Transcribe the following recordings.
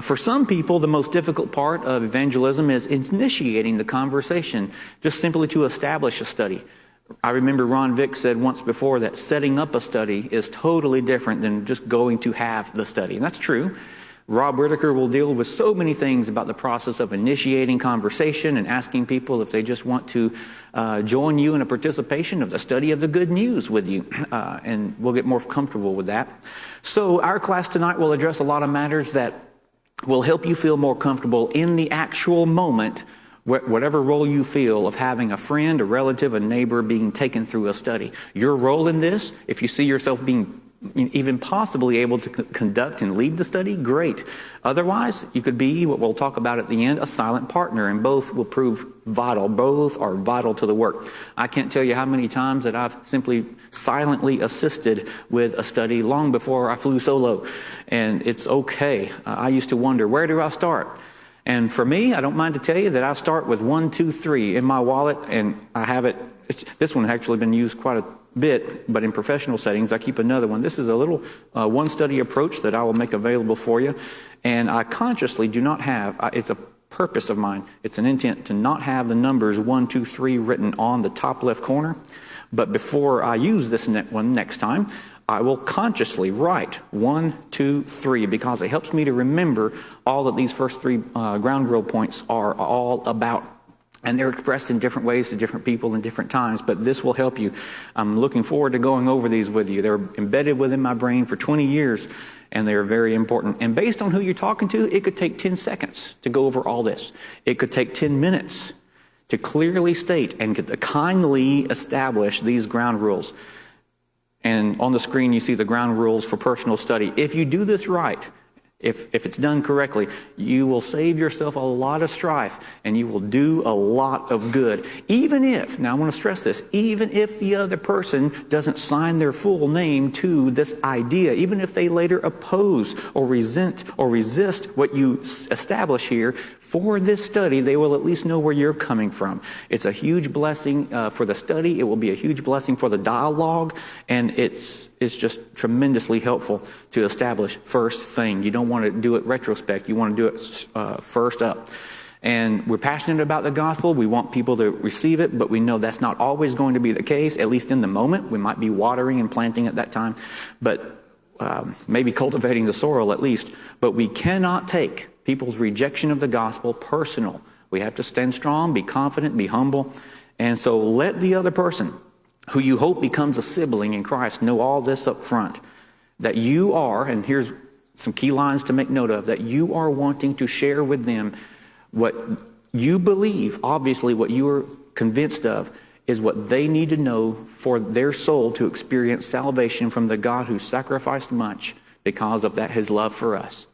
For some people, the most difficult part of evangelism is initiating the conversation, just simply to establish a study. I remember Ron Vick said once before that setting up a study is totally different than just going to have the study. And that's true. Rob Whitaker will deal with so many things about the process of initiating conversation and asking people if they just want to join you in a participation of the study of the good news with you. And we'll get more comfortable with that. So our class tonight will address a lot of matters that will help you feel more comfortable in the actual moment, whatever role you feel of having a friend, a relative, a neighbor being taken through a study. Your role in this, if you see yourself being even possibly able to conduct and lead the study, great. Otherwise, you could be, what we'll talk about at the end, a silent partner, and both will prove vital. Both are vital to the work. I can't tell you how many times that I've simply silently assisted with a study long before I flew solo, and it's okay. I used to wonder, where do I start? And for me, I don't mind to tell you that I start with 1, 2, 3 in my wallet, and I have it. This one has actually been used quite a bit, but in professional settings, I keep another one. This is a little one study approach that I will make available for you. And I consciously do not have, it's a purpose of mine, it's an intent to not have the numbers 1, 2, 3 written on the top left corner. But before I use this one next time, I will consciously write 1, 2, 3 because it helps me to remember all that these first 3 ground rule points are all about. And they're expressed in different ways to different people in different times, but this will help you. I'm looking forward to going over these with you. They're embedded within my brain for 20 years, and they're very important. And based on who you're talking to, it could take 10 seconds to go over all this. It could take 10 minutes to clearly state and to kindly establish these ground rules. And on the screen, you see the ground rules for personal study. If you do this right, if it's done correctly, you will save yourself a lot of strife and you will do a lot of good. Even if, now I want to stress this, even if the other person doesn't sign their full name to this idea, even if they later oppose or resist what you establish here, for this study, they will at least know where you're coming from. It's a huge blessing for the study. It will be a huge blessing for the dialogue, and it's just tremendously helpful to establish first thing. You don't want to do it retrospect. You want to do it first up. And we're passionate about the gospel. We want people to receive it, but we know that's not always going to be the case, at least in the moment. We might be watering and planting at that time, but maybe cultivating the soil at least. But we cannot take people's rejection of the gospel personal. We have to stand strong, be confident, be humble. And so let the other person, who you hope becomes a sibling in Christ, know all this up front. That you are, and here's some key lines to make note of, that you are wanting to share with them what you believe, obviously what you are convinced of, is what they need to know for their soul to experience salvation from the God who sacrificed much because of that, his love for us,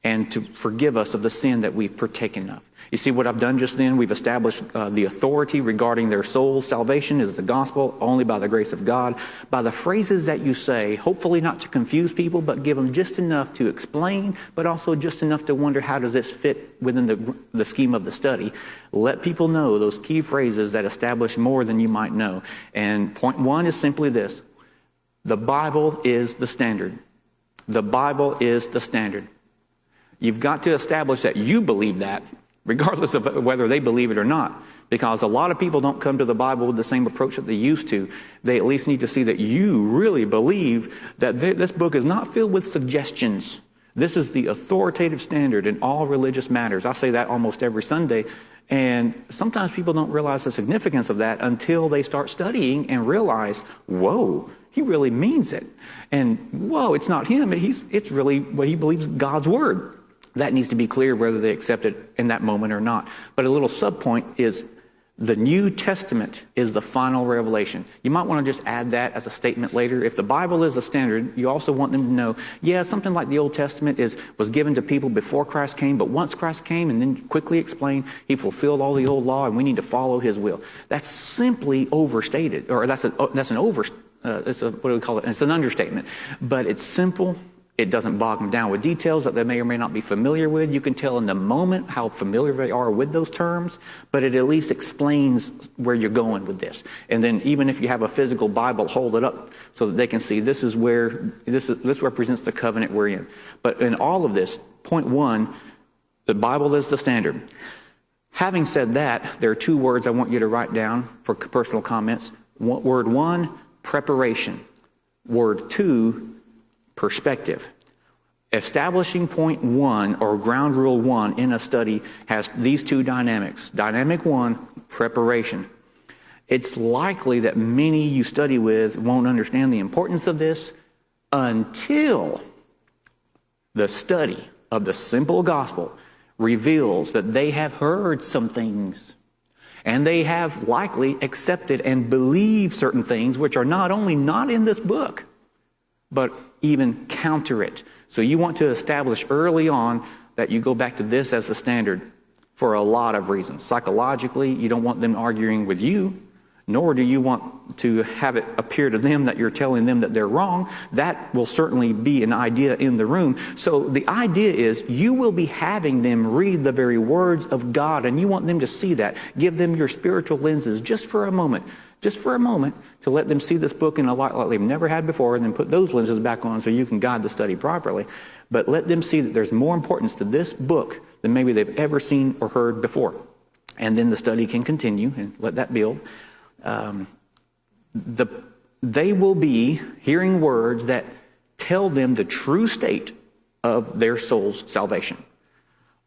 and to forgive us of the sin that we've partaken of. You see what I've done just then? We've established the authority regarding their soul's salvation is the gospel, only by the grace of God. By the phrases that you say, hopefully not to confuse people, but give them just enough to explain, but also just enough to wonder, how does this fit within the scheme of the study? Let people know those key phrases that establish more than you might know. And point 1 is simply this: the Bible is the standard. The Bible is the standard. You've got to establish that you believe that, regardless of whether they believe it or not. Because a lot of people don't come to the Bible with the same approach that they used to. They at least need to see that you really believe that this book is not filled with suggestions. This is the authoritative standard in all religious matters. I say that almost every Sunday. And sometimes people don't realize the significance of that until they start studying and realize, whoa, he really means it. And whoa, it's not him. It's really what he believes, God's word. That needs to be clear whether they accept it in that moment or not. But a little subpoint is the New Testament is the final revelation. You might want to just add that as a statement later. If the Bible is a standard, you also want them to know, yeah, something like the Old Testament was given to people before Christ came, but once Christ came and then quickly explained, he fulfilled all the old law and we need to follow his will. That's simply overstated, or it's what do we call it? It's an understatement, but it's simple It doesn't bog them down with details that they may or may not be familiar with. You can tell in the moment how familiar they are with those terms, but it at least explains where you're going with this. And then even if you have a physical Bible, hold it up so that they can see this represents the covenant we're in. But in all of this, point one, the Bible is the standard. Having said that, there are two words I want you to write down for personal comments. Word one, preparation. Word two, perspective. Establishing point one or ground rule one in a study has these two dynamics. Dynamic one, preparation. It's likely that many you study with won't understand the importance of this until the study of the simple gospel reveals that they have heard some things and they have likely accepted and believed certain things which are not only not in this book, but even counter it. So you want to establish early on that you go back to this as the standard for a lot of reasons. Psychologically, you don't want them arguing with you, nor do you want to have it appear to them that you're telling them that they're wrong. That will certainly be an idea in the room. So the idea is you will be having them read the very words of God, and you want them to see that. Give them your spiritual lenses just for a moment, to let them see this book in a light like they've never had before, and then put those lenses back on so you can guide the study properly. But let them see that there's more importance to this book than maybe they've ever seen or heard before. And then the study can continue and let that build. They will be hearing words that tell them the true state of their soul's salvation,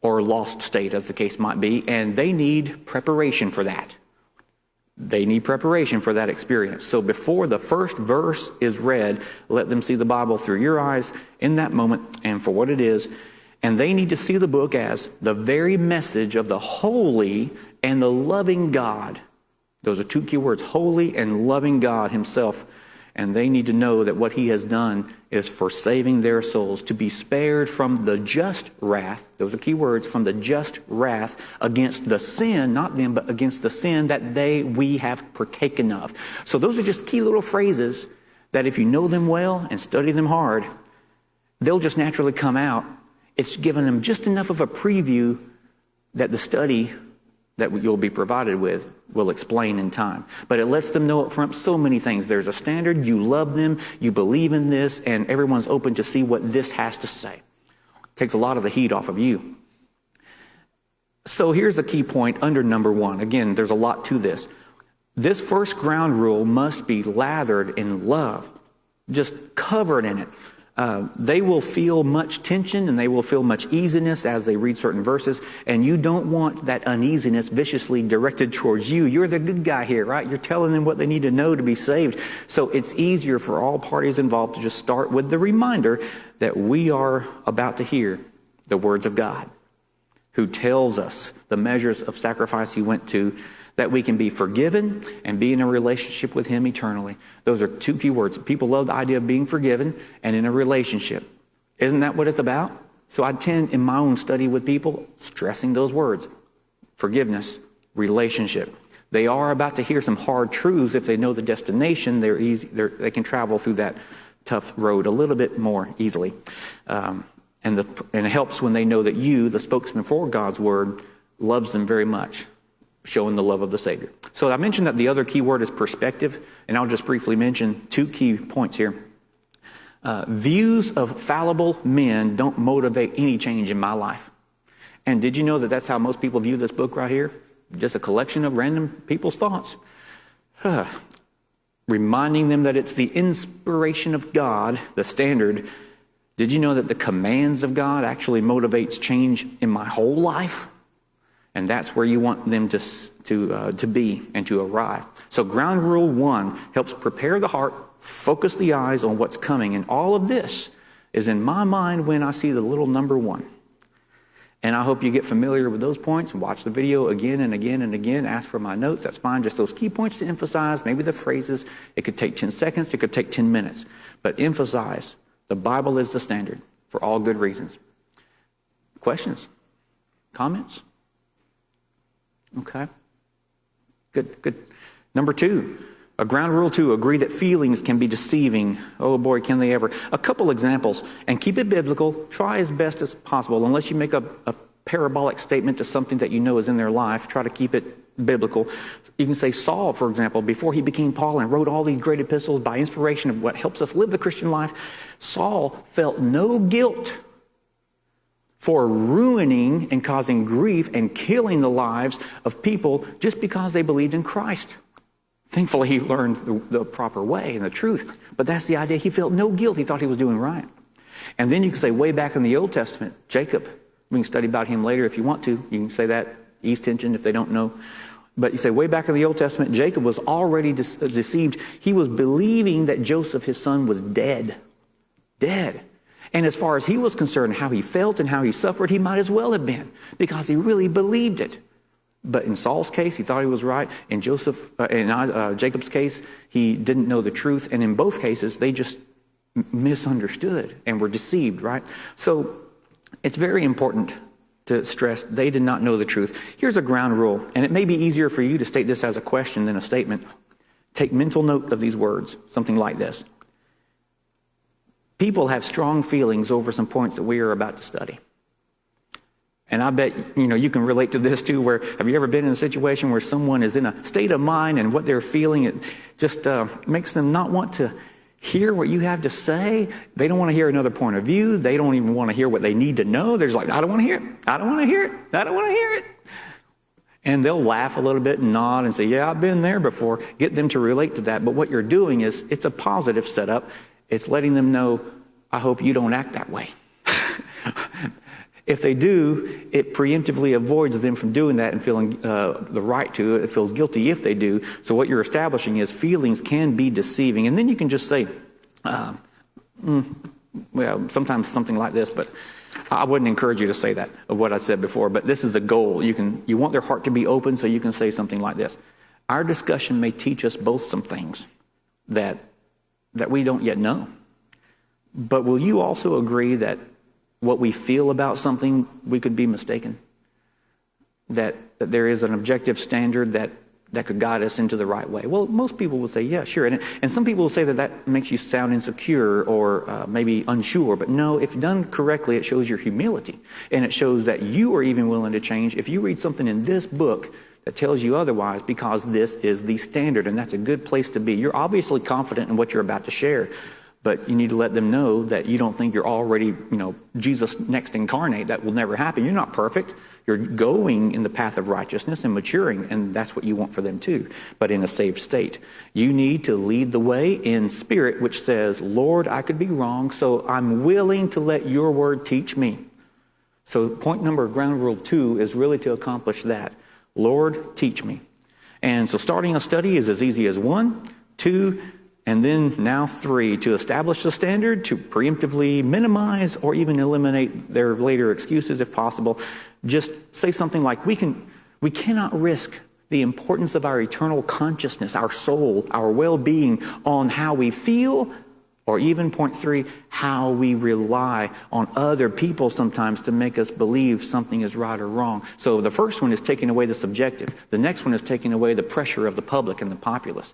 or lost state as the case might be, and they need preparation for that. They need preparation for that experience. So before the first verse is read, let them see the Bible through your eyes in that moment and for what it is. And they need to see the book as the very message of the holy and the loving God. Those are two key words, holy and loving God himself. And they need to know that what he has done is for saving their souls, to be spared from the just wrath. Those are key words, from the just wrath against the sin, not them, but against the sin that we have partaken of. So those are just key little phrases that if you know them well and study them hard, they'll just naturally come out. It's given them just enough of a preview that the study that you'll be provided with will explain in time. But it lets them know up front so many things. There's a standard, you love them, you believe in this, and everyone's open to see what this has to say. It takes a lot of the heat off of you. So here's a key point under number one. Again, there's a lot to this. This first ground rule must be lathered in love, just covered in it. They will feel much tension and they will feel much easiness as they read certain verses, and you don't want that uneasiness viciously directed towards you. You're the good guy here, right? You're telling them what they need to know to be saved. So it's easier for all parties involved to just start with the reminder that we are about to hear the words of God, who tells us the measures of sacrifice he went to, that we can be forgiven and be in a relationship with him eternally. Those are two key words. People love the idea of being forgiven and in a relationship. Isn't that what it's about? So I tend, in my own study with people, stressing those words. Forgiveness, relationship. They are about to hear some hard truths. If they know the destination, they can travel through that tough road a little bit more easily. And it helps when they know that you, the spokesman for God's word, loves them very much, showing the love of the Savior. So I mentioned that the other key word is perspective, and I'll just briefly mention two key points here. Views of fallible men don't motivate any change in my life. And did you know that that's how most people view this book right here? Just a collection of random people's thoughts. Reminding them that it's the inspiration of God, the standard. Did you know that the commands of God actually motivates change in my whole life? And that's where you want them to be and to arrive. So ground rule one helps prepare the heart, focus the eyes on what's coming. And all of this is in my mind when I see the little number one. And I hope you get familiar with those points and watch the video again and again and again. Ask for my notes. That's fine. Just those key points to emphasize. Maybe the phrases. It could take 10 seconds. It could take 10 minutes. But emphasize the Bible is the standard for all good reasons. Questions? Comments? Okay. Good. Number two, A ground rule 2, agree that feelings can be deceiving. Oh boy, can they ever. A couple examples, and keep it biblical. Try as best as possible, unless you make a parabolic statement to something that you know is in their life. Try to keep it biblical. You can say Saul, for example, before he became Paul and wrote all these great epistles by inspiration of what helps us live the Christian life, Saul felt no guilt for ruining and causing grief and killing the lives of people just because they believed in Christ. Thankfully, he learned the proper way and the truth. But that's the idea. He felt no guilt. He thought he was doing right. And then you can say way back in the Old Testament, Jacob. We can study about him later if you want to. You can say that, ease tension if they don't know. But you say way back in the Old Testament, Jacob was already deceived. He was believing that Joseph, his son, was dead. Dead. And as far as he was concerned, how he felt and how he suffered, he might as well have been, because he really believed it. But in Saul's case, he thought he was right. In Jacob's case, he didn't know the truth. And in both cases, they just misunderstood and were deceived, right? So it's very important to stress they did not know the truth. Here's a ground rule, and it may be easier for you to state this as a question than a statement. Take mental note of these words, something like this. People have strong feelings over some points that we are about to study. And I bet, you can relate to this too, where have you ever been in a situation where someone is in a state of mind and what they're feeling, it just makes them not want to hear what you have to say. They don't want to hear another point of view. They don't even want to hear what they need to know. They're just like, I don't want to hear it. I don't want to hear it. I don't want to hear it. And they'll laugh a little bit and nod and say, yeah, I've been there before. Get them to relate to that. But what you're doing is, it's a positive setup. It's letting them know, I hope you don't act that way. If they do, it preemptively avoids them from doing that and feeling the right to it. It feels guilty if they do. So what you're establishing is feelings can be deceiving. And then you can just say, sometimes something like this, but I wouldn't encourage you to say that, of what I said before. But this is the goal. You want their heart to be open, so you can say something like this. Our discussion may teach us both some things that we don't yet know. But will you also agree that what we feel about something, we could be mistaken? That there is an objective standard that could guide us into the right way? Well, most people will say, yeah, sure. And some people will say that makes you sound insecure or maybe unsure. But no, if done correctly, it shows your humility. And it shows that you are even willing to change. If you read something in this book that tells you otherwise, because this is the standard, and that's a good place to be. You're obviously confident in what you're about to share. But you need to let them know that you don't think you're already, Jesus next incarnate. That will never happen. You're not perfect. You're going in the path of righteousness and maturing, and that's what you want for them too, but in a saved state. You need to lead the way in spirit, which says, Lord, I could be wrong, so I'm willing to let your word teach me. So point number, ground rule 2, is really to accomplish that. Lord, teach me. And so starting a study is as easy as 1, 2, and then now 3, to establish the standard, to preemptively minimize or even eliminate their later excuses if possible. Just say something like, we cannot risk the importance of our eternal consciousness, our soul, our well-being on how we feel, or even point 3, how we rely on other people sometimes to make us believe something is right or wrong. So the first one is taking away the subjective. The next one is taking away the pressure of the public and the populace.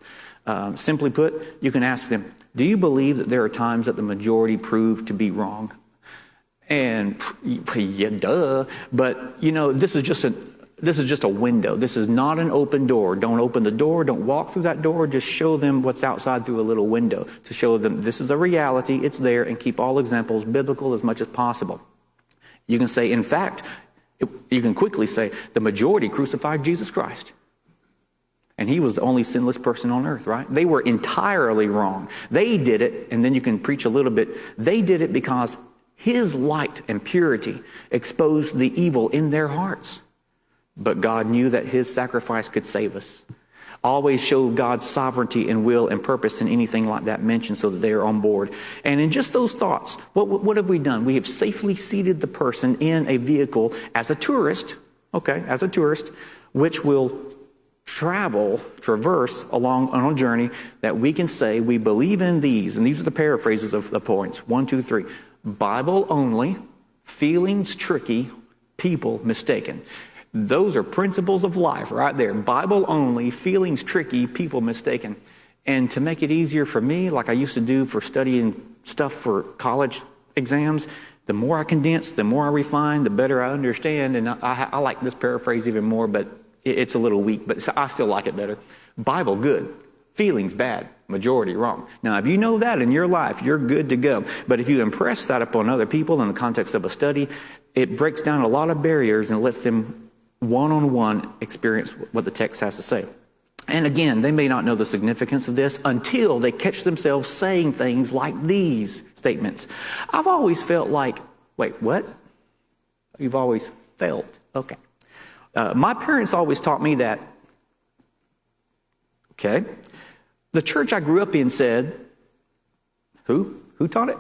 Simply put, you can ask them, do you believe that there are times that the majority prove to be wrong? And yeah, duh. But this is just a window. This is not an open door. Don't open the door. Don't walk through that door. Just show them what's outside through a little window to show them this is a reality. It's there, and keep all examples biblical as much as possible. You can say, in fact, you can quickly say the majority crucified Jesus Christ. And he was the only sinless person on earth, right? They were entirely wrong. They did it, and then you can preach a little bit. They did it because his light and purity exposed the evil in their hearts. But God knew that his sacrifice could save us. Always show God's sovereignty and will and purpose in anything like that mentioned so that they are on board. And in just those thoughts, what have we done? We have safely seated the person in a vehicle as a tourist, which will traverse along on a journey that we can say we believe in these. And these are the paraphrases of the points. 1, 2, 3. Bible only, feelings tricky, people mistaken. Those are principles of life right there. Bible only, feelings tricky, people mistaken. And to make it easier for me, like I used to do for studying stuff for college exams, the more I condense, the more I refine, the better I understand. And I like this paraphrase even more, but it's a little weak, but I still like it better. Bible, good. Feelings, bad. Majority, wrong. Now, if you know that in your life, you're good to go. But if you impress that upon other people in the context of a study, it breaks down a lot of barriers and lets them one-on-one experience what the text has to say. And again, they may not know the significance of this until they catch themselves saying things like these statements. I've always felt like, wait, what? You've always felt. Okay. My parents always taught me that, okay, the church I grew up in said, who taught it?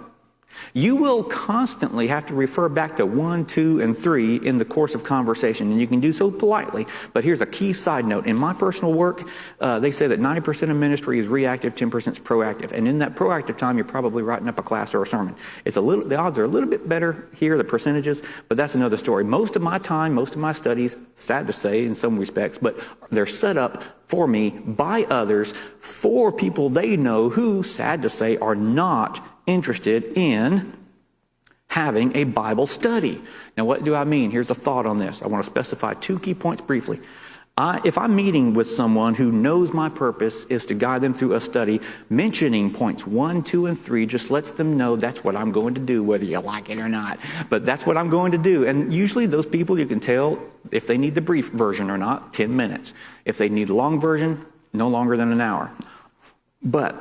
You will constantly have to refer back to 1, 2, and 3 in the course of conversation, and you can do so politely. But here's a key side note. In my personal work, they say that 90% of ministry is reactive, 10% is proactive. And in that proactive time, you're probably writing up a class or a sermon. The odds are a little bit better here, the percentages, but that's another story. Most of my time, most of my studies, sad to say in some respects, but they're set up for me by others for people they know who, sad to say, are not interested in having a Bible study. Now, what do I mean? Here's a thought on this. I want to specify 2 key points briefly. If I'm meeting with someone who knows my purpose is to guide them through a study, mentioning points 1, 2, and 3 just lets them know that's what I'm going to do, whether you like it or not. But that's what I'm going to do. And usually those people, you can tell if they need the brief version or not, 10 minutes. If they need the long version, no longer than an hour. But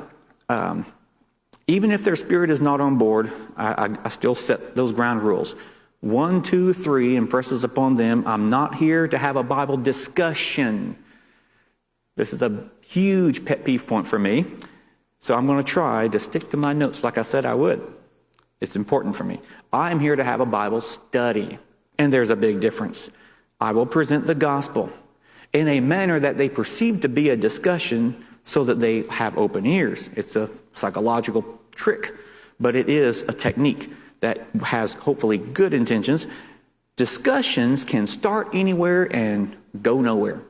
even if their spirit is not on board, I still set those ground rules. 1, 2, 3 impresses upon them, I'm not here to have a Bible discussion. This is a huge pet peeve point for me. So I'm going to try to stick to my notes like I said I would. It's important for me. I am here to have a Bible study. And there's a big difference. I will present the gospel in a manner that they perceive to be a discussion so that they have open ears. It's a psychological trick, but it is a technique that has hopefully good intentions. Discussions can start anywhere and go nowhere,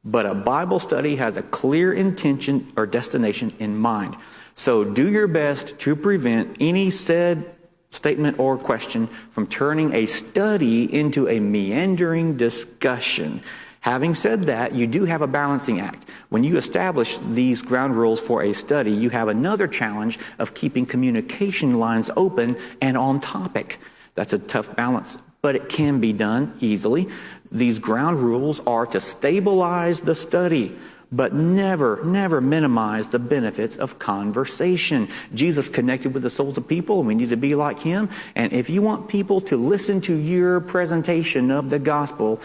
but a Bible study has a clear intention or destination in mind. So do your best to prevent any said statement or question from turning a study into a meandering discussion. Having said that, you do have a balancing act. When you establish these ground rules for a study, you have another challenge of keeping communication lines open and on topic. That's a tough balance, but it can be done easily. These ground rules are to stabilize the study, but never minimize the benefits of conversation. Jesus connected with the souls of people, and we need to be like him. And if you want people to listen to your presentation of the gospel,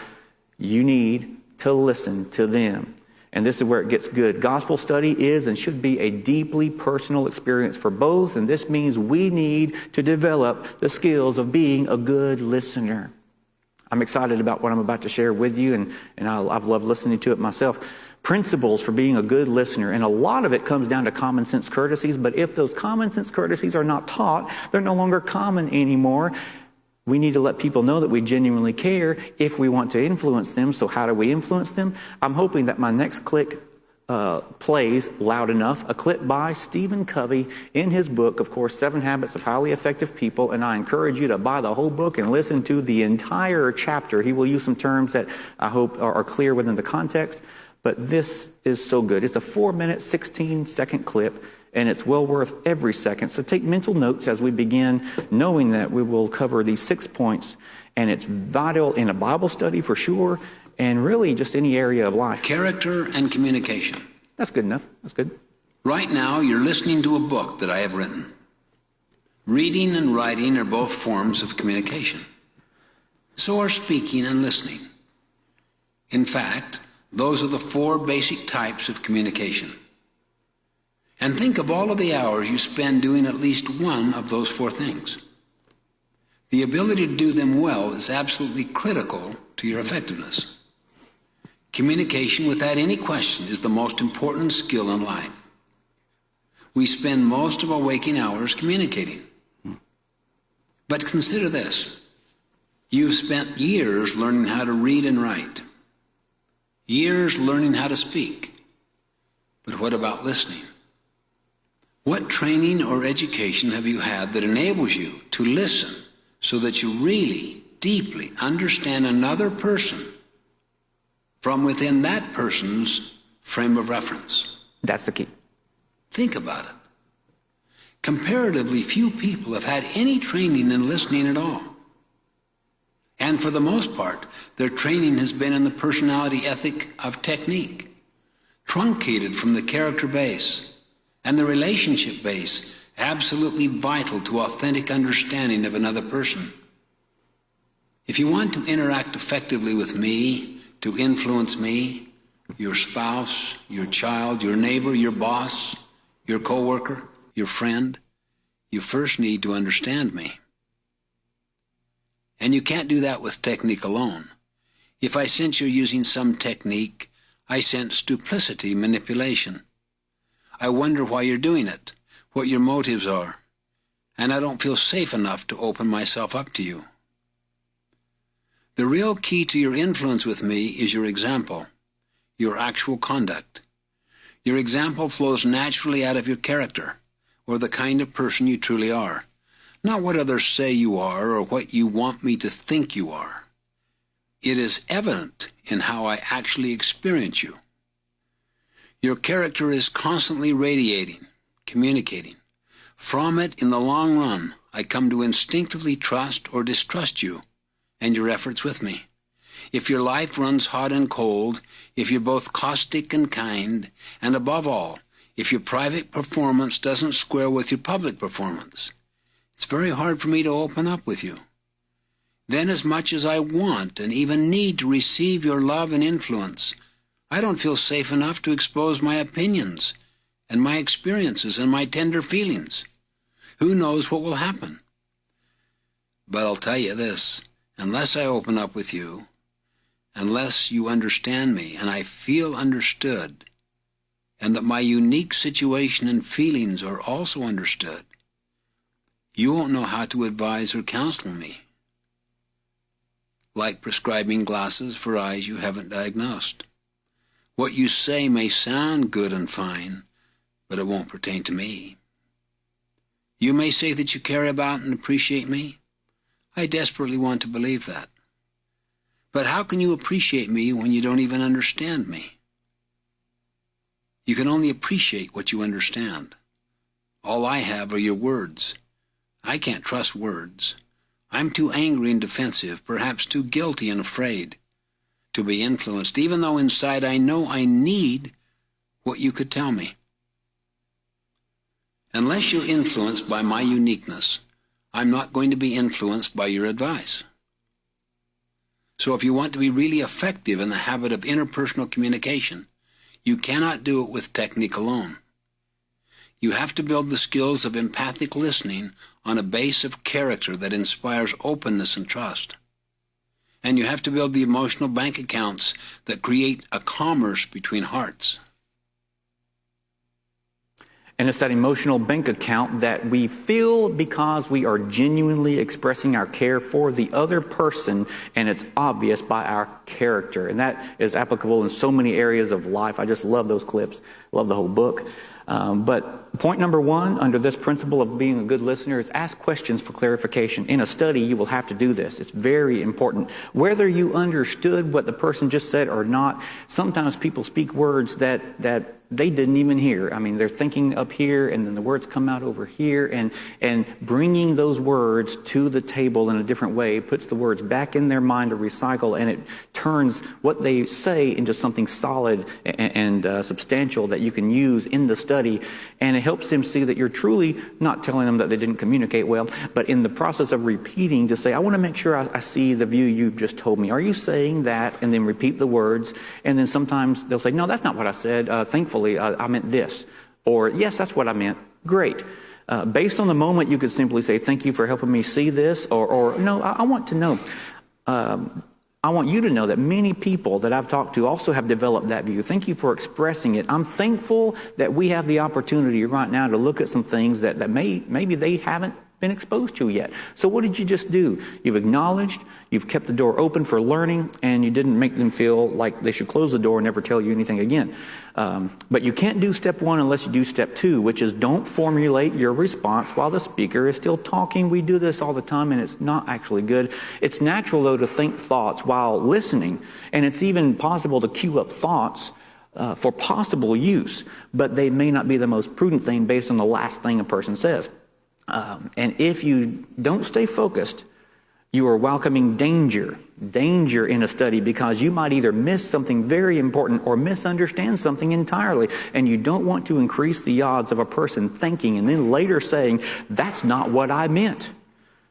you need to listen to them. And this is where it gets good. Gospel study is and should be a deeply personal experience for both. And this means we need to develop the skills of being a good listener. I'm excited about what I'm about to share with you, and I've loved listening to it myself. Principles for being a good listener. And a lot of it comes down to common sense courtesies. But if those common sense courtesies are not taught, they're no longer common anymore. We need to let people know that we genuinely care if we want to influence them. So how do we influence them? I'm hoping that my next clip plays loud enough. A clip by Stephen Covey in his book, of course, 7 Habits of Highly Effective People. And I encourage you to buy the whole book and listen to the entire chapter. He will use some terms that I hope are clear within the context. But this is so good. It's a 4-minute, 16-second clip. And it's well worth every second. So take mental notes as we begin, knowing that we will cover these 6 points. And it's vital in a Bible study for sure, and really just any area of life. Character and communication. That's good enough. That's good. Right now, you're listening to a book that I have written. Reading and writing are both forms of communication. So are speaking and listening. In fact, those are the 4 basic types of communication. And think of all of the hours you spend doing at least one of those 4 things. The ability to do them well is absolutely critical to your effectiveness. Communication, without any question, is the most important skill in life. We spend most of our waking hours communicating. But consider this. You've spent years learning how to read and write. Years learning how to speak. But what about listening? What training or education have you had that enables you to listen so that you really, deeply understand another person from within that person's frame of reference? That's the key. Think about it. Comparatively few people have had any training in listening at all. And for the most part, their training has been in the personality ethic of technique, truncated from the character base and the relationship base, absolutely vital to authentic understanding of another person. If you want to interact effectively with me, to influence me, your spouse, your child, your neighbor, your boss, your coworker, your friend, you first need to understand me. And you can't do that with technique alone. If I sense you're using some technique, I sense duplicity, manipulation. I wonder why you're doing it, what your motives are, and I don't feel safe enough to open myself up to you. The real key to your influence with me is your example, your actual conduct. Your example flows naturally out of your character, or the kind of person you truly are, not what others say you are or what you want me to think you are. It is evident in how I actually experience you. Your character is constantly radiating, communicating. From it, in the long run, I come to instinctively trust or distrust you and your efforts with me. If your life runs hot and cold, if you're both caustic and kind, and above all, if your private performance doesn't square with your public performance, it's very hard for me to open up with you. Then, as much as I want and even need to receive your love and influence, I don't feel safe enough to expose my opinions and my experiences and my tender feelings. Who knows what will happen? But I'll tell you this, unless I open up with you, unless you understand me and I feel understood, and that my unique situation and feelings are also understood, you won't know how to advise or counsel me. Like prescribing glasses for eyes you haven't diagnosed. What you say may sound good and fine, but it won't pertain to me. You may say that you care about and appreciate me. I desperately want to believe that. But how can you appreciate me when you don't even understand me? You can only appreciate what you understand. All I have are your words. I can't trust words. I'm too angry and defensive, perhaps too guilty and afraid to be influenced, even though inside I know I need what you could tell me. Unless you're influenced by my uniqueness, I'm not going to be influenced by your advice. So if you want to be really effective in the habit of interpersonal communication, you cannot do it with technique alone. You have to build the skills of empathic listening on a base of character that inspires openness and trust. And you have to build the emotional bank accounts that create a commerce between hearts. And it's that emotional bank account that we feel because we are genuinely expressing our care for the other person, and it's obvious by our character. And that is applicable in so many areas of life. I just love those clips, love the whole book. But point number one under this principle of being a good listener is ask questions for clarification. In a study, you will have to do this. It's very important. Whether you understood what the person just said or not, sometimes people speak words that they didn't even hear. I mean, they're thinking up here and then the words come out over here, and bringing those words to the table in a different way puts the words back in their mind to recycle, and it turns what they say into something solid and substantial that you can use in the study, and it helps them see that you're truly not telling them that they didn't communicate well, but in the process of repeating to say, I want to make sure I see the view you've just told me. Are you saying that? And then repeat the words, and then sometimes they'll say, no, that's not what I said. Thankfully, I meant this. Or, yes, that's what I meant. Great. Based on the moment, you could simply say, thank you for helping me see this. Or no, I want to know. I want you to know that many people that I've talked to also have developed that view. Thank you for expressing it. I'm thankful that we have the opportunity right now to look at some things that maybe they haven't been exposed to yet. So what did you just do? You've acknowledged, you've kept the door open for learning, and you didn't make them feel like they should close the door and never tell you anything again. But you can't do step one unless you do step two, which is don't formulate your response while the speaker is still talking. We do this all the time, and it's not actually good. It's natural, though, to think thoughts while listening, and it's even possible to queue up thoughts for possible use, but they may not be the most prudent thing based on the last thing a person says. And if you don't stay focused, you are welcoming danger in a study, because you might either miss something very important or misunderstand something entirely. And you don't want to increase the odds of a person thinking and then later saying, that's not what I meant.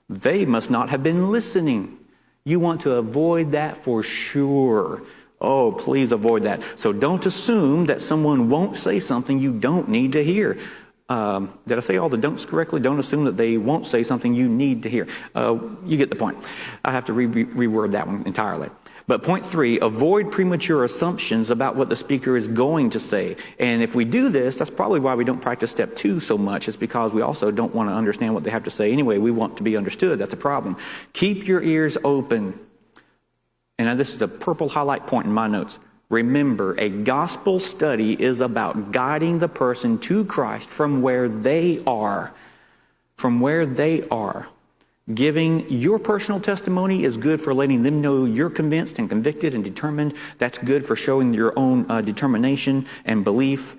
They must not have been listening. You want to avoid that for sure. Oh, please avoid that. So don't assume that someone won't say something you don't need to hear. Did I say all the don'ts correctly? Don't assume that they won't say something you need to hear. You get the point. I have to reword that one entirely. But point 3, avoid premature assumptions about what the speaker is going to say. And if we do this, that's probably why we don't practice step 2 so much, is because we also don't want to understand what they have to say anyway. We want to be understood. That's a problem. Keep your ears open. And this is a purple highlight point in my notes. Remember, a gospel study is about guiding the person to Christ from where they are. From where they are. Giving your personal testimony is good for letting them know you're convinced and convicted and determined. That's good for showing your own determination and belief.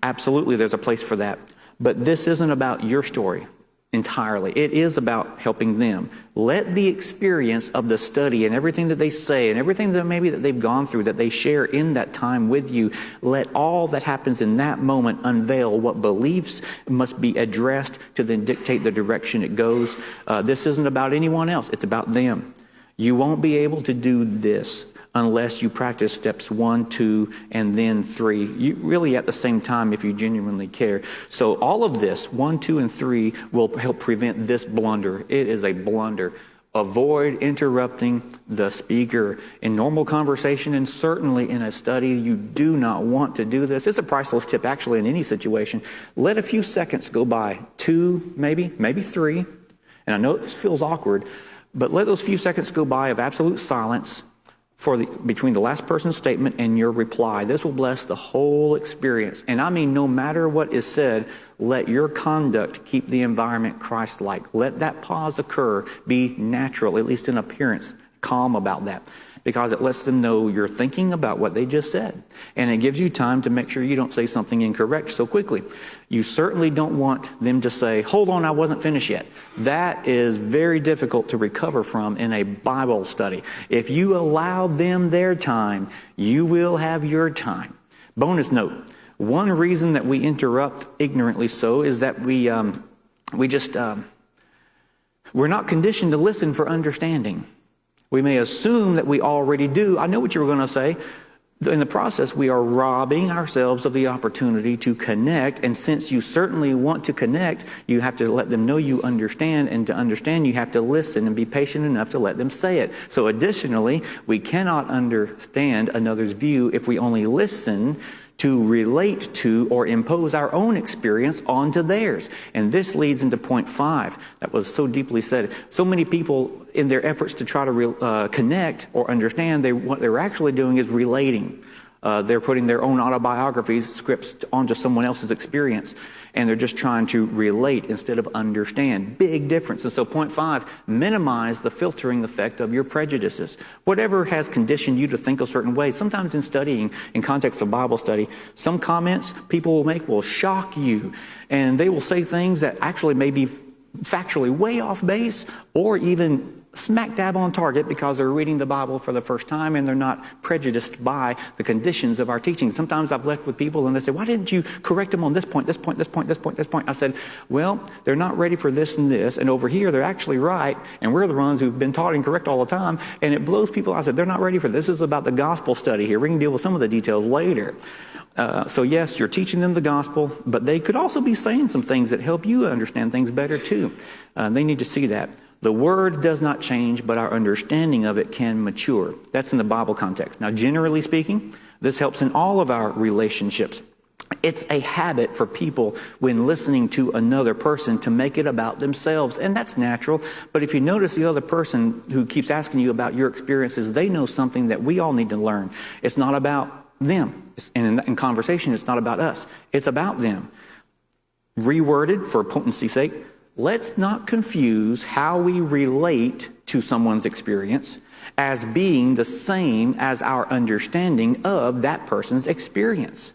Absolutely, there's a place for that. But this isn't about your story entirely. It is about helping them. Let the experience of the study and everything that they say and everything that maybe that they've gone through, that they share in that time with you, let all that happens in that moment unveil what beliefs must be addressed to then dictate the direction it goes. This isn't about anyone else. It's about them. You won't be able to do this unless you practice steps 1, 2, and then 3. You really at the same time if you genuinely care. So all of this, 1, 2, and 3, will help prevent this blunder. It is a blunder. Avoid interrupting the speaker. In normal conversation and certainly in a study, you do not want to do this. It's a priceless tip actually in any situation. Let a few seconds go by, 2, maybe 3. And I know it feels awkward, but let those few seconds go by of absolute silence between the last person's statement and your reply. This will bless the whole experience. And I mean, no matter what is said, let your conduct keep the environment Christ-like. Let that pause occur, be natural, at least in appearance, calm about that, because it lets them know you're thinking about what they just said. And it gives you time to make sure you don't say something incorrect so quickly. You certainly don't want them to say, hold on, I wasn't finished yet. That is very difficult to recover from in a Bible study. If you allow them their time, you will have your time. Bonus note, one reason that we interrupt ignorantly so is that we're not conditioned to listen for understanding. We may assume that we already do. I know what you were going to say. In the process, we are robbing ourselves of the opportunity to connect. And since you certainly want to connect, you have to let them know you understand. And to understand, you have to listen and be patient enough to let them say it. So additionally, we cannot understand another's view if we only listen to relate to or impose our own experience onto theirs. And this leads into point 5 that was so deeply said. So many people, in their efforts to try to connect or understand, what they're actually doing is relating. They're putting their own autobiographies, scripts onto someone else's experience, and they're just trying to relate instead of understand. Big difference. And so point 5, minimize the filtering effect of your prejudices. Whatever has conditioned you to think a certain way, sometimes in studying, in context of Bible study, some comments people will make will shock you, and they will say things that actually may be factually way off base or even smack dab on target because they're reading the Bible for the first time and they're not prejudiced by the conditions of our teaching. Sometimes I've left with people and they say, why didn't you correct them on this point, this point, this point, this point, this point? I said, well, they're not ready for this and this, and over here they're actually right, and we're the ones who've been taught incorrect all the time, and it blows people. I said, they're not ready for this. This is about the gospel study here. We can deal with some of the details later. So yes, you're teaching them the gospel, but they could also be saying some things that help you understand things better too. They need to see that. The word does not change, but our understanding of it can mature. That's in the Bible context. Now, generally speaking, this helps in all of our relationships. It's a habit for people when listening to another person to make it about themselves, and that's natural. But if you notice the other person who keeps asking you about your experiences, they know something that we all need to learn. It's not about them. And in conversation, it's not about us. It's about them. Reworded for potency's sake, let's not confuse how we relate to someone's experience as being the same as our understanding of that person's experience.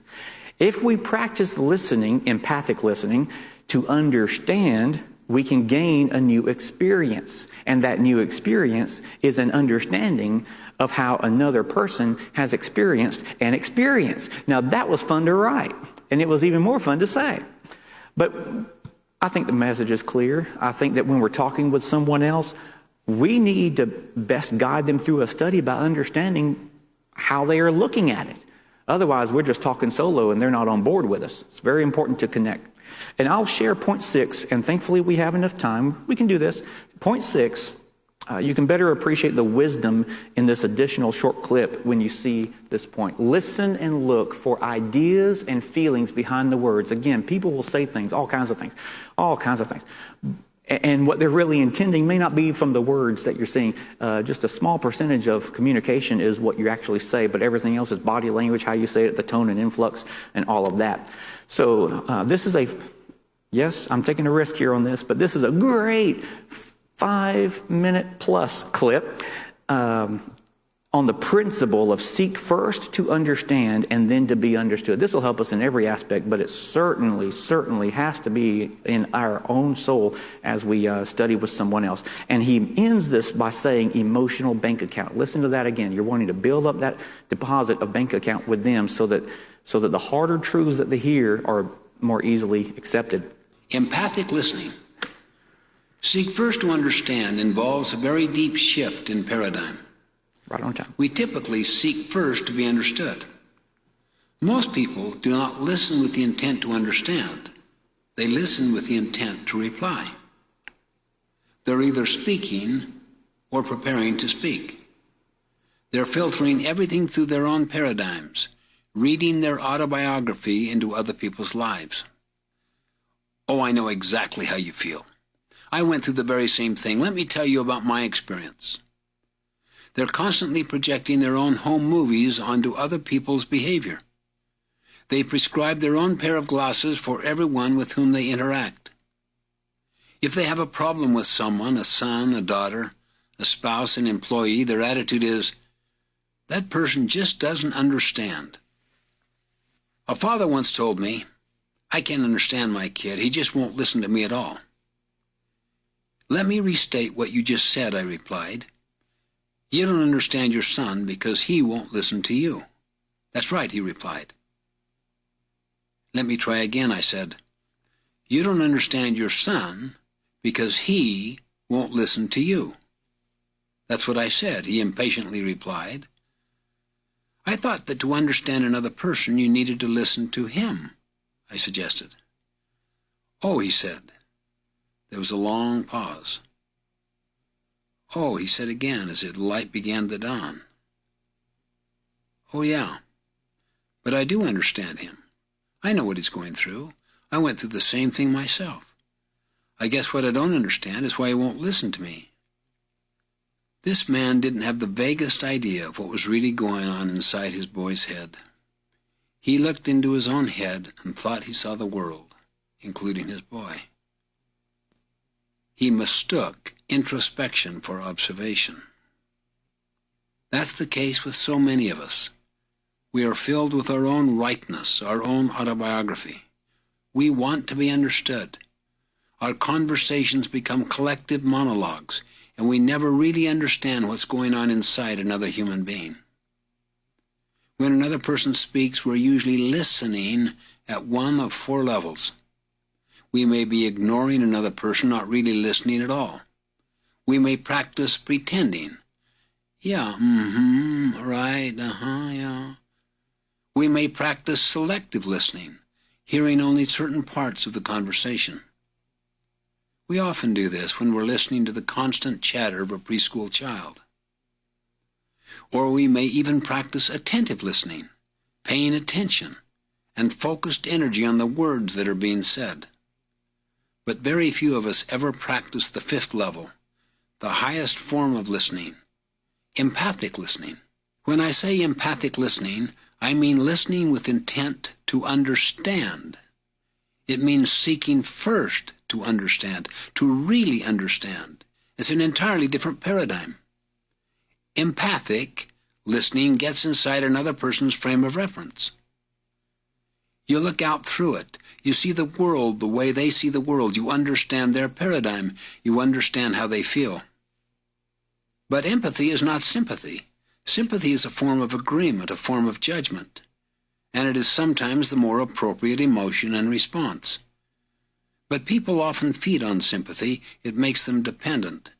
If we practice listening, empathic listening, to understand, we can gain a new experience. And that new experience is an understanding of how another person has experienced an experience. Now, that was fun to write, and it was even more fun to say. But I think the message is clear. I think that when we're talking with someone else, we need to best guide them through a study by understanding how they are looking at it. Otherwise, we're just talking solo and they're not on board with us. It's very important to connect. And I'll share point 6, and thankfully we have enough time. We can do this. Point 6, you can better appreciate the wisdom in this additional short clip when you see this point. Listen and look for ideas and feelings behind the words. Again, people will say things, all kinds of things. And what they're really intending may not be from the words that you're seeing. Just a small percentage of communication is what you actually say, but everything else is body language, how you say it, the tone and influx, and all of that. So this is yes, I'm taking a risk here on this, but this is a great 5-minute plus clip on the principle of seek first to understand and then to be understood. This will help us in every aspect, but it certainly has to be in our own soul as we study with someone else. And he ends this by saying emotional bank account. Listen to that again. You're wanting to build up that deposit of bank account with them so that the harder truths that they hear are more easily accepted. Empathic listening. Seek first to understand involves a very deep shift in paradigm. Right on time. We typically seek first to be understood. Most people do not listen with the intent to understand. They listen with the intent to reply. They're either speaking or preparing to speak. They're filtering everything through their own paradigms, reading their autobiography into other people's lives. Oh, I know exactly how you feel. I went through the very same thing. Let me tell you about my experience. They're constantly projecting their own home movies onto other people's behavior. They prescribe their own pair of glasses for everyone with whom they interact. If they have a problem with someone, a son, a daughter, a spouse, an employee, their attitude is, that person just doesn't understand. A father once told me, I can't understand my kid. He just won't listen to me at all. Let me restate what you just said, I replied. You don't understand your son because he won't listen to you. That's right, he replied. Let me try again, I said. You don't understand your son because he won't listen to you. That's what I said, he impatiently replied. I thought that to understand another person you needed to listen to him, I suggested. Oh, he said. There was a long pause. Oh, he said again as the light began to dawn. Oh, yeah, but I do understand him. I know what he's going through. I went through the same thing myself. I guess what I don't understand is why he won't listen to me. This man didn't have the vaguest idea of what was really going on inside his boy's head. He looked into his own head and thought he saw the world, including his boy. He mistook introspection for observation. That's the case with so many of us. We are filled with our own rightness, our own autobiography. We want to be understood. Our conversations become collective monologues, and we never really understand what's going on inside another human being. When another person speaks, we're usually listening at one of 4 levels. We may be ignoring another person, not really listening at all. We may practice pretending. Yeah, right, yeah. We may practice selective listening, hearing only certain parts of the conversation. We often do this when we're listening to the constant chatter of a preschool child. Or we may even practice attentive listening, paying attention, and focused energy on the words that are being said. But very few of us ever practice the fifth level, the highest form of listening, empathic listening. When I say empathic listening, I mean listening with intent to understand. It means seeking first to understand, to really understand. It's an entirely different paradigm. Empathic listening gets inside another person's frame of reference. You look out through it. You see the world the way they see the world. You understand their paradigm. You understand how they feel. But empathy is not sympathy. Sympathy is a form of agreement, a form of judgment, and it is sometimes the more appropriate emotion and response. But people often feed on sympathy. It makes them dependent.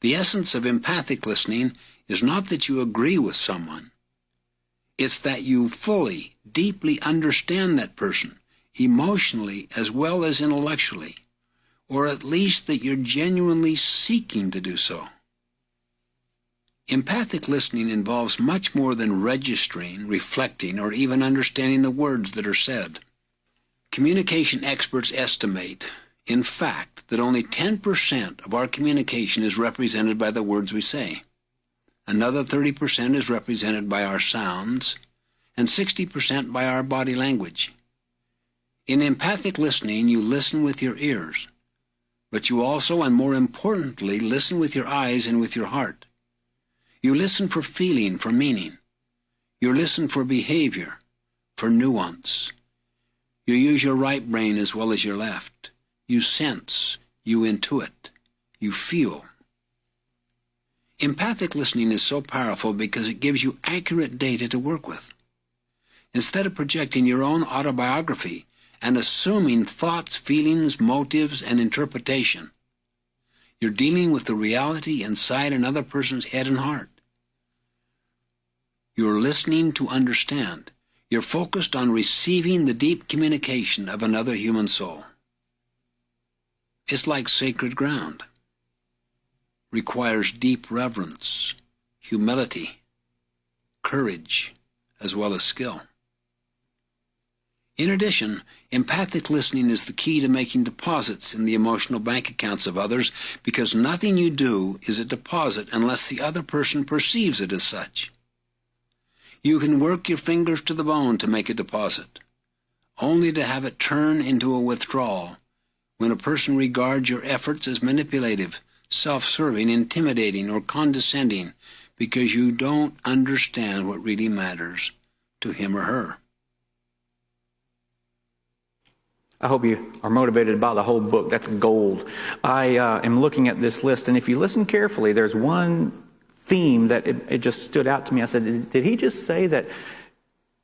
The essence of empathic listening is not that you agree with someone. It's that you fully, deeply understand that person, emotionally as well as intellectually, or at least that you're genuinely seeking to do so. Empathic listening involves much more than registering, reflecting, or even understanding the words that are said. Communication experts estimate, in fact, that only 10% of our communication is represented by the words we say. Another 30% is represented by our sounds, and 60% by our body language. In empathic listening, you listen with your ears, but you also, and more importantly, listen with your eyes and with your heart. You listen for feeling, for meaning. You listen for behavior, for nuance. You use your right brain as well as your left. You sense, you intuit, you feel. Empathic listening is so powerful because it gives you accurate data to work with. Instead of projecting your own autobiography and assuming thoughts, feelings, motives, and interpretation, you're dealing with the reality inside another person's head and heart. You're listening to understand. You're focused on receiving the deep communication of another human soul. It's like sacred ground. Requires deep reverence, humility, courage, as well as skill. In addition, empathic listening is the key to making deposits in the emotional bank accounts of others, because nothing you do is a deposit unless the other person perceives it as such. You can work your fingers to the bone to make a deposit, only to have it turn into a withdrawal when a person regards your efforts as manipulative, self-serving, intimidating, or condescending because you don't understand what really matters to him or her. I hope you are motivated by the whole book. That's gold. I am looking at this list, and if you listen carefully, there's one theme that it just stood out to me. I said, did he just say that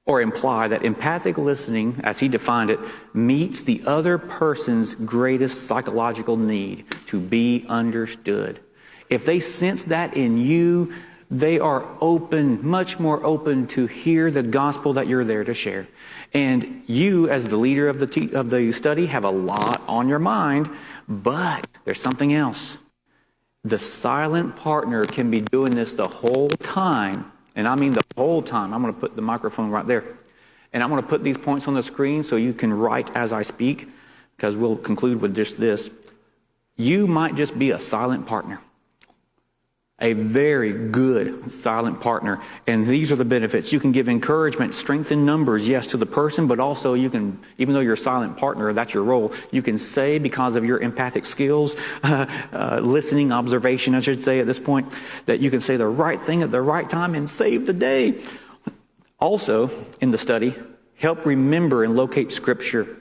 or imply that empathic listening, as he defined it, meets the other person's greatest psychological need to be understood? If they sense that in you, they are open, much more open to hear the gospel that you're there to share. And you, as the leader of the study, have a lot on your mind, but there's something else. The silent partner can be doing this the whole time, and I mean the whole time. I'm going to put the microphone right there, and I'm going to put these points on the screen so you can write as I speak, because we'll conclude with just this. You might just be a silent partner. A very good silent partner. And these are the benefits. You can give encouragement, strength in numbers, yes, to the person, but also you can, even though you're a silent partner, that's your role, you can say, because of your empathic skills, listening, observation, I should say at this point, that you can say the right thing at the right time and save the day. Also, in the study, help remember and locate Scripture.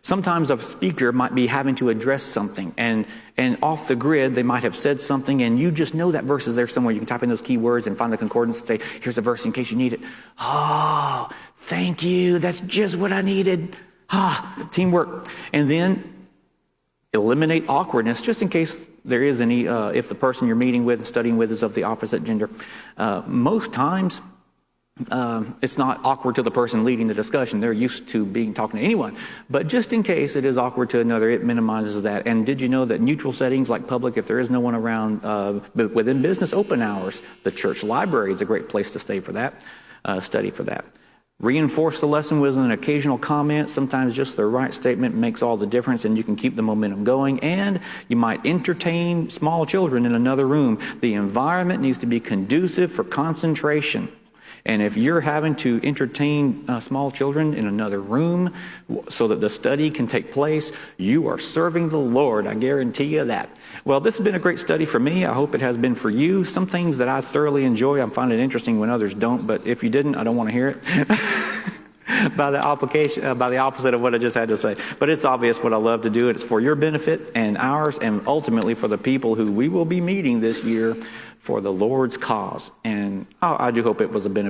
Sometimes a speaker might be having to address something, and off the grid, they might have said something, and you just know that verse is there somewhere. You can type in those key words and find the concordance and say, here's the verse in case you need it. Oh, thank you. That's just what I needed. Teamwork. And then eliminate awkwardness, just in case there is any, if the person you're meeting with and studying with is of the opposite gender. Most times, it's not awkward to the person leading the discussion. They're used to talking to anyone. But just in case it is awkward to another, it minimizes that. And did you know that neutral settings like public, if there is no one around, but within business open hours, the church library is a great place to stay for that, study for that. Reinforce the lesson with an occasional comment. Sometimes just the right statement makes all the difference, and you can keep the momentum going. And you might entertain small children in another room. The environment needs to be conducive for concentration. And if you're having to entertain small children in another room so that the study can take place, you are serving the Lord. I guarantee you that. Well, this has been a great study for me. I hope it has been for you. Some things that I thoroughly enjoy, I find it interesting when others don't. But if you didn't, I don't want to hear it. by the opposite of what I just had to say. But it's obvious what I love to do. It's for your benefit and ours, and ultimately for the people who we will be meeting this year for the Lord's cause. And I do hope it was a benefit.